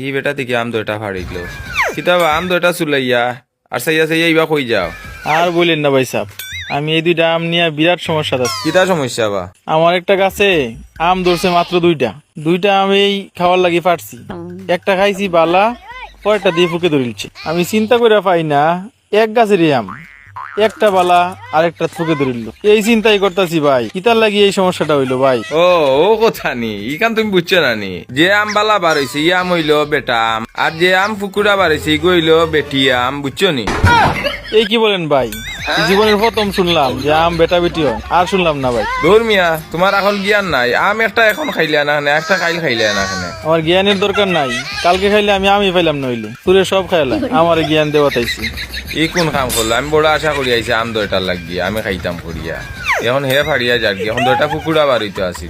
ই বেটা থেকে আম দুটা ফাড়িল কিতাবা আম দুটা চুলাইয়া আর সাইয়া সাইয়া ইবা কই যাও। আর বললেন না ভাই সাহেব, আমি এই দুইটা আম নিয়ে বিরাট সমস্যা আছে। কিতা সমস্যা বা? আমার একটা গাছে আম ধরছে মাত্র দুইটা আম এই খাওয়ার লাগি পারছি। একটা খাইছি বালা, কয়েকটা দিয়ে ফুকে ধরিলছে। আমি চিন্তা করে পাই না এক গাছেরই আম, একটা বালা আরেকটা ফুকে ধরিল। এই চিন্তাই করতেছি ভাই, কিতার লাগি এই সমস্যাটা হইলো ভাই। ও ও কথা নি ইখান তুমি বুঝছো না নি, যে আম বালা বার হইছে ই আম হইলো বেটা আম, আর যে আম ফুকুরা বার হইছে ইগো হইলো বেটি আম, বুঝছো নি? এই কি বলেন ভাই, এই জীবনের প্রথম শুনলাম যে আম বেটা বেটি হয়, আর শুনলাম না ভাই। ধর্মিয়া তোমার এখন জ্ঞান নাই, আম একটা এখন খাইলে না একটা খাইল খাইলে না এখানে। আমার জ্ঞানের দরকার নাই, কালকে খাইলে আমি পাইলাম নইলে তুরে সব খাইলাম, আমার জ্ঞান দেওয়া তাইছি। ই কোন কাম করলো? আমি বড় আশা করি আইছে আম দুইটার লাগিয়ে আমি খাইতাম করিয়া, এখন হে ফাড়িয়া যাক এখন দুইটা ফুকুরা বার হইতে আসি।